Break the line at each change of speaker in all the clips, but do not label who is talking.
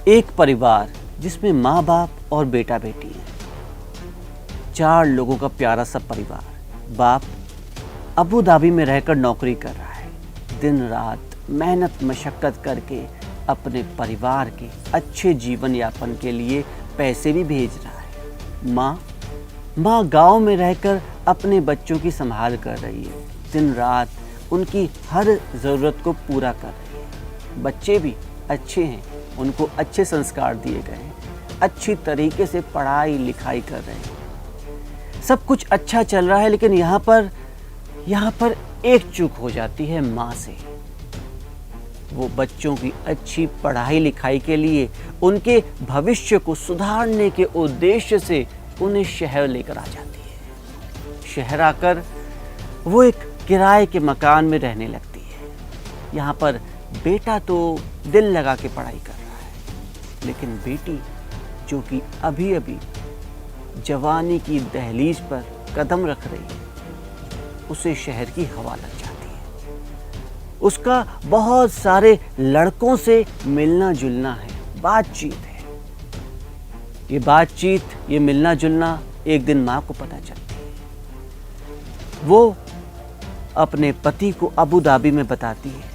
एक परिवार जिसमें माँ बाप और बेटा बेटी है। 4 लोगों का प्यारा सा परिवार। बाप अबू धाबी में रहकर नौकरी कर रहा है, दिन रात मेहनत मशक्क़त करके अपने परिवार के अच्छे जीवन यापन के लिए पैसे भी भेज रहा है। माँ गांव में रहकर अपने बच्चों की संभाल कर रही है, दिन रात उनकी हर ज़रूरत को पूरा कर रही है। बच्चे भी अच्छे हैं, उनको अच्छे संस्कार दिए गए हैं, अच्छी तरीके से पढ़ाई लिखाई कर रहे हैं, सब कुछ अच्छा चल रहा है। लेकिन यहाँ पर एक चूक हो जाती है माँ से। वो बच्चों की अच्छी पढ़ाई लिखाई के लिए, उनके भविष्य को सुधारने के उद्देश्य से उन्हें शहर लेकर आ जाती है। शहर आकर वो एक किराए के मकान में रहने लगती है। यहाँ पर बेटा तो दिल लगा के पढ़ाई कर रहा है, लेकिन बेटी जो कि अभी अभी जवानी की दहलीज पर कदम रख रही है, उसे शहर की हवा लग जाती है। उसका बहुत सारे लड़कों से मिलना जुलना है, बातचीत है। ये बातचीत, ये मिलना जुलना एक दिन माँ को पता चलती है। वो अपने पति को अबू धाबी में बताती है।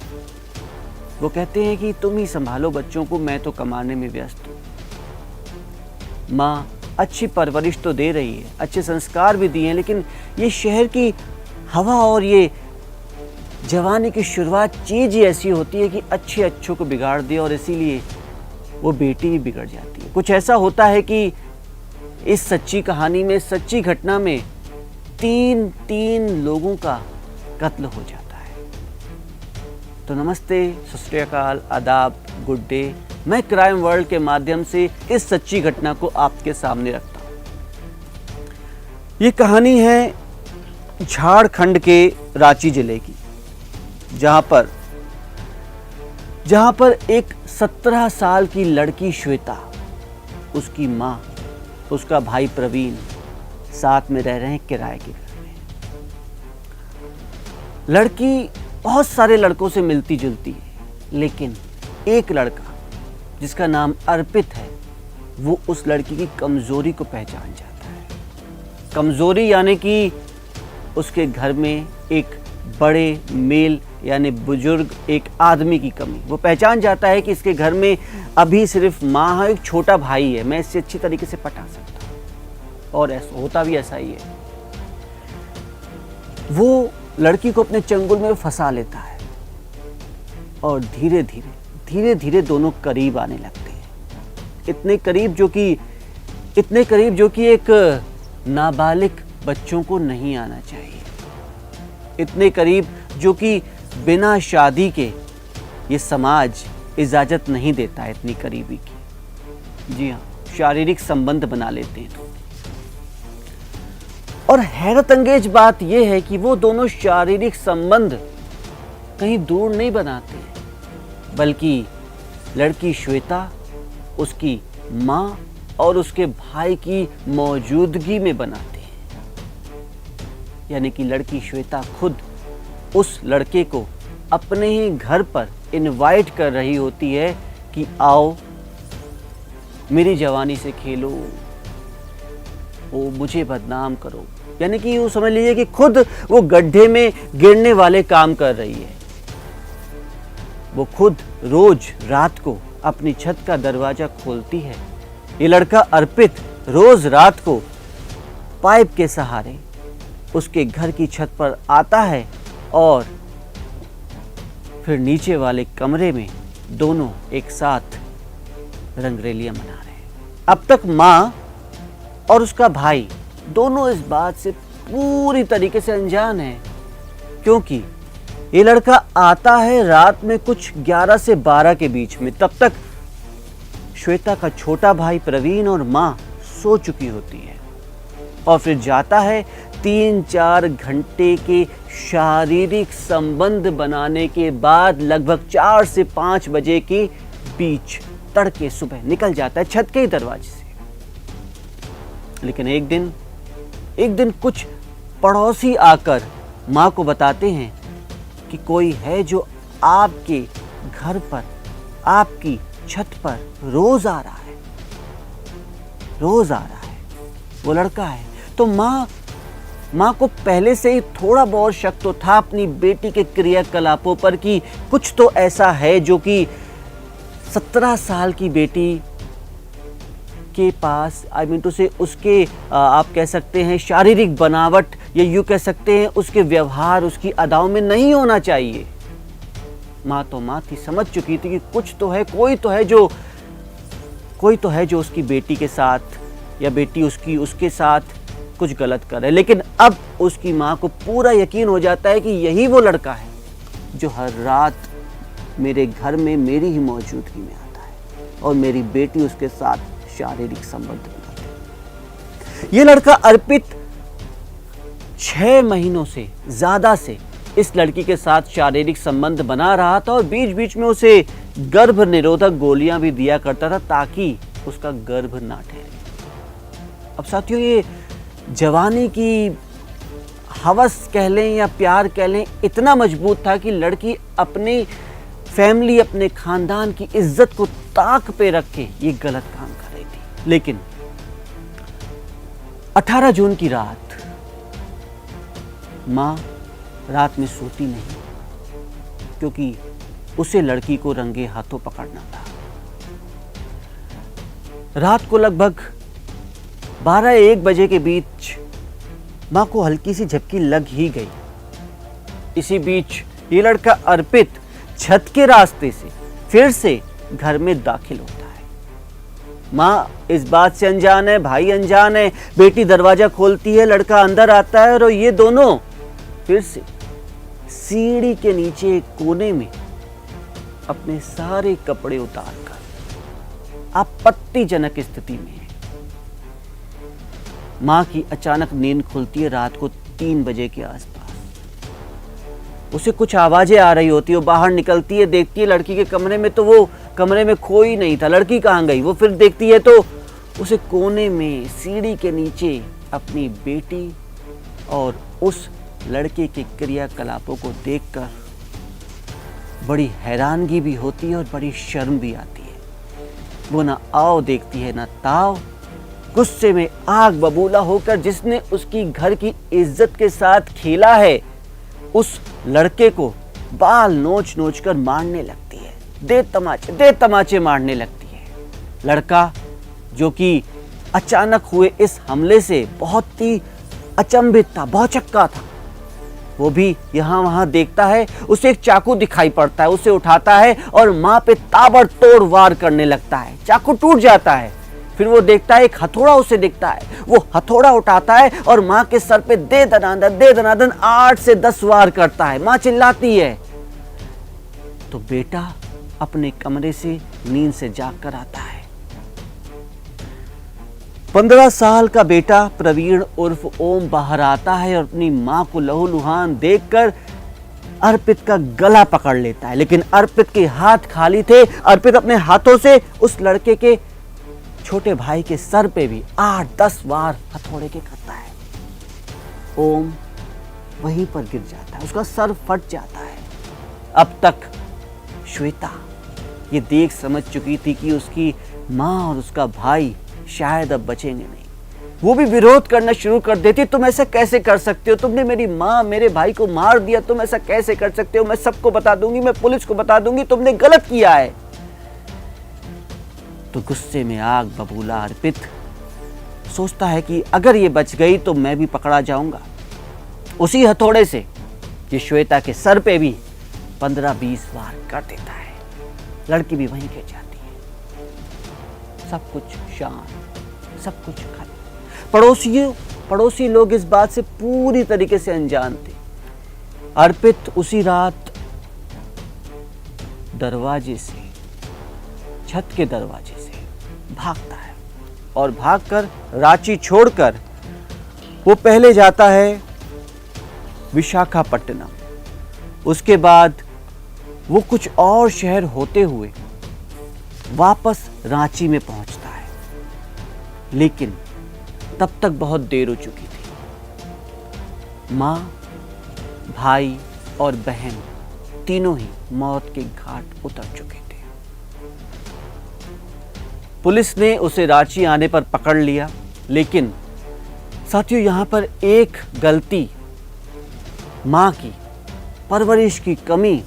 वो कहते हैं कि तुम ही संभालो बच्चों को, मैं तो कमाने में व्यस्त हूँ। माँ अच्छी परवरिश तो दे रही है, अच्छे संस्कार भी दिए हैं, लेकिन ये शहर की हवा और ये जवानी की शुरुआत चीज़ ही ऐसी होती है कि अच्छे अच्छों को बिगाड़ दे, और इसीलिए वो बेटी ही बिगड़ जाती है। कुछ ऐसा होता है कि इस सच्ची कहानी में, सच्ची घटना में 3 लोगों का कत्ल हो जाता है। तो नमस्ते, सत श्री अकाल, आदाब, गुड डे। मैं क्राइम वर्ल्ड के माध्यम से इस सच्ची घटना को आपके सामने रखता हूँ। ये कहानी है झारखंड के रांची जिले की, जहाँ पर एक 17 साल की लड़की श्वेता, उसकी माँ, उसका भाई प्रवीण साथ में रह रहे हैं किराए के घर में। लड़की बहुत सारे लड़कों से मिलती जुलती है, लेकिन एक लड़का जिसका नाम अर्पित है, वो उस लड़की की कमजोरी को पहचान जाता है। कमजोरी यानी कि उसके घर में एक बड़े मेल यानी बुजुर्ग एक आदमी की कमी। वो पहचान जाता है कि इसके घर में अभी सिर्फ माँ है, एक छोटा भाई है, मैं इससे अच्छी तरीके से पटा सकता हूँ। और ऐसा होता भी ऐसा ही है। वो लड़की को अपने चंगुल में फंसा लेता है और धीरे धीरे दोनों करीब आने लगते हैं। इतने करीब जो कि एक नाबालिग बच्चों को नहीं आना चाहिए। इतने करीब जो कि बिना शादी के ये समाज इजाजत नहीं देता है इतनी करीबी की। जी हाँ, शारीरिक संबंध बना लेते हैं। और हैरत अंगेज बात यह है कि वो दोनों शारीरिक संबंध कहीं दूर नहीं बनाते, बल्कि लड़की श्वेता उसकी माँ और उसके भाई की मौजूदगी में बनाते हैं। यानी कि लड़की श्वेता खुद उस लड़के को अपने ही घर पर इनवाइट कर रही होती है कि आओ मेरी जवानी से खेलो, वो मुझे बदनाम करो। यानी कि वो समझ लीजिए कि खुद वो गड्ढे में गिरने वाले काम कर रही है। वो खुद रोज रात को अपनी छत का दरवाजा खोलती है। ये लड़का अर्पित रोज रात को पाइप के सहारे उसके घर की छत पर आता है और फिर नीचे वाले कमरे में दोनों एक साथ रंगरेलियां मना रहे हैं। अब तक माँ और उसका भाई दोनों इस बात से पूरी तरीके से अनजान है, क्योंकि ये लड़का आता है रात में कुछ 11 से 12 के बीच में। तब तक श्वेता का छोटा भाई प्रवीण और माँ सो चुकी होती है, और फिर जाता है 3-4 घंटे के शारीरिक संबंध बनाने के बाद लगभग 4 से 5 बजे के बीच तड़के सुबह निकल जाता है छत के ही दरवाजे से। लेकिन एक दिन कुछ पड़ोसी आकर माँ को बताते हैं कि कोई है जो आपके घर पर आपकी छत पर रोज आ रहा है, रोज आ रहा है, वो लड़का है। तो माँ को पहले से ही थोड़ा बहुत शक तो था अपनी बेटी के क्रियाकलापों पर कि कुछ तो ऐसा है जो कि 17 साल की बेटी के पास टू से उसके आप कह सकते हैं शारीरिक बनावट या यूँ कह सकते हैं उसके व्यवहार, उसकी अदाओं में नहीं होना चाहिए। माँ थी, समझ चुकी थी कि कुछ तो है, कोई तो है जो उसकी बेटी के साथ या बेटी उसके साथ कुछ गलत कर रहा है। लेकिन अब उसकी माँ को पूरा यकीन हो जाता है कि यही वो लड़का है जो हर रात मेरे घर में मेरी ही मौजूदगी में आता है और मेरी बेटी उसके साथ शारीरिक संबंध बनाती है। ये लड़का अर्पित 6 महीनों से ज्यादा से इस लड़की के साथ शारीरिक संबंध बना रहा था और बीच बीच में उसे गर्भ निरोधक गोलियां भी दिया करता था ताकि उसका गर्भ ना ठहरे। अब साथियों, ये जवानी की हवस कह लें या प्यार कह लें इतना मजबूत था कि लड़की अपनी फैमिली, अपने खानदान की इज्जत को ताक पे रख के ये गलत काम कर रही थी। लेकिन 18 जून की रात मां रात में सोती नहीं क्योंकि उसे लड़की को रंगे हाथों पकड़ना था। रात को लगभग 12-1 बजे के बीच मां को हल्की सी झपकी लग ही गई। इसी बीच ये लड़का अर्पित छत के रास्ते से फिर से घर में दाखिल होता है। मां इस बात से अनजान है, भाई अनजान है। बेटी दरवाजा खोलती है, लड़का अंदर आता है और ये दोनों फिर से सीढ़ी के नीचे एक कोने में अपने सारे कपड़े उतारकर आपत्तिजनक स्थिति में है। मां की अचानक नींद खुलती है रात को 3 बजे के आसपास। उसे कुछ आवाजें आ रही होती है, वो बाहर निकलती है, देखती है लड़की के कमरे में, तो वो कमरे में कोई नहीं था। लड़की कहाँ गई? वो फिर देखती है तो उसे कोने में सीढ़ी के नीचे अपनी बेटी और उस लड़के के क्रियाकलापों को देखकर बड़ी हैरानगी भी होती है और बड़ी शर्म भी आती है। वो ना आओ देखती है ना ताव, गुस्से में आग बबूला होकर जिसने उसकी घर की इज्जत के साथ खेला है उस लड़के को बाल नोच नोच कर मारने लगती है, दे तमाचे मारने लगती है। लड़का जो कि अचानक हुए इस हमले से बहुत ही अचंभित था, भौचक्का था, वो भी यहाँ वहां देखता है। उसे एक चाकू दिखाई पड़ता है, उसे उठाता है और मां पे ताबड़तोड़ वार करने लगता है। चाकू टूट जाता है। फिर वो देखता है एक हथौड़ा उसे दिखता है, वो हथौड़ा उठाता है और मां के सर पे दे दनादन 8 से 10 वार करता है। मां चिल्लाती है तो बेटा अपने कमरे से नींद से जाग कर आता है। 15 साल का बेटा प्रवीण उर्फ ओम बाहर आता है और अपनी मां को लहूलुहान देखकर अर्पित का गला पकड़ लेता है। लेकिन अर्पित के हाथ खाली थे। अर्पित अपने हाथों से उस लड़के के छोटे भाई के सर पे भी 8-10 वार हथौड़े के करता है। ओम वहीं पर गिर जाता है, उसका सर फट जाता है। अब तक श्वेता ये देख समझ चुकी थी कि उसकी मां और उसका भाई शायद अब बचेंगे नहीं। वो भी विरोध करना शुरू कर देती, तुम ऐसा कैसे कर सकते हो? तुमने मेरी मां मेरे भाई को मार दिया, तुम ऐसा कैसे कर सकते हो? मैं सबको बता दूंगी, मैं पुलिस को बता दूंगी, तुमने गलत किया है। तो गुस्से में आग बबूला अर्पित सोचता है कि अगर ये बच गई तो मैं भी पकड़ा जाऊंगा। उसी हथौड़े से ये श्वेता के सर पे भी 15-20 वार कर देता है। लड़की भी वहीं गिर जाती है। सब कुछ शांत, सब कुछ खत्म। पड़ोसी लोग इस बात से पूरी तरीके से अनजान थे। अर्पित उसी रात दरवाजे से, छत के दरवाजे से भागता है और भागकर रांची छोड़कर वो पहले जाता है विशाखापट्टनम। उसके बाद वो कुछ और शहर होते हुए वापस रांची में पहुंचता है। लेकिन तब तक बहुत देर हो चुकी थी। मां, भाई और बहन तीनों ही मौत के घाट उतर चुके थे। पुलिस ने उसे रांची आने पर पकड़ लिया, लेकिन साथियों यहाँ पर एक गलती, माँ की परवरिश की कमी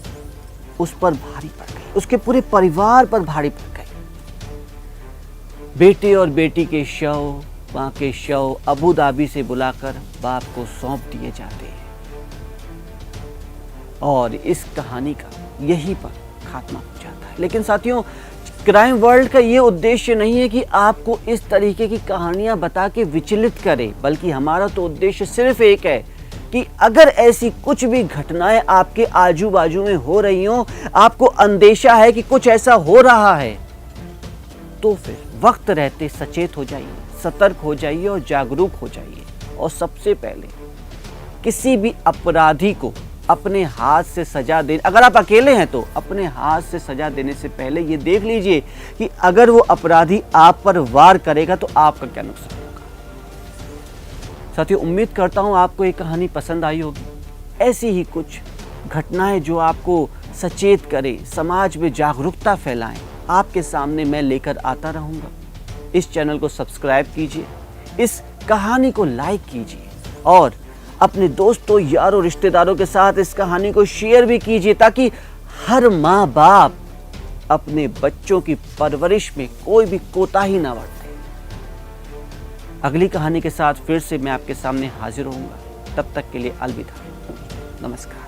उस पर भारी पड़ गई, उसके पूरे परिवार पर भारी पड़ गई। बेटे और बेटी के शव, माँ के शव अबू धाबी से बुलाकर बाप को सौंप दिए जाते हैं और इस कहानी का यहीं पर खात्मा हो जाता है। लेकिन साथियों, क्राइम वर्ल्ड का ये उद्देश्य नहीं है कि आपको इस तरीके की कहानियां बता के विचलित करे, बल्कि हमारा तो उद्देश्य सिर्फ एक है कि अगर ऐसी कुछ भी घटनाएं आपके आजू बाजू में हो रही हो, आपको अंदेशा है कि कुछ ऐसा हो रहा है, तो फिर वक्त रहते सचेत हो जाइए, सतर्क हो जाइए और जागरूक हो जाइए। और सबसे पहले किसी भी अपराधी को अपने हाथ से सजा दे, अगर आप अकेले हैं तो अपने हाथ से सजा देने से पहले ये देख लीजिए कि अगर वो अपराधी आप पर वार करेगा तो आपका क्या नुकसान होगा। साथियों, उम्मीद करता हूं आपको ये कहानी पसंद आई होगी। ऐसी ही कुछ घटनाएं जो आपको सचेत करे, समाज में जागरूकता फैलाएं, आपके सामने मैं लेकर आता रहूंगा। इस चैनल को सब्सक्राइब कीजिए, इस कहानी को लाइक कीजिए और अपने दोस्तों, यारों, रिश्तेदारों के साथ इस कहानी को शेयर भी कीजिए, ताकि हर माँ बाप अपने बच्चों की परवरिश में कोई भी कोताही ना बरते। अगली कहानी के साथ फिर से मैं आपके सामने हाजिर होऊंगा। तब तक के लिए अलविदा, नमस्कार।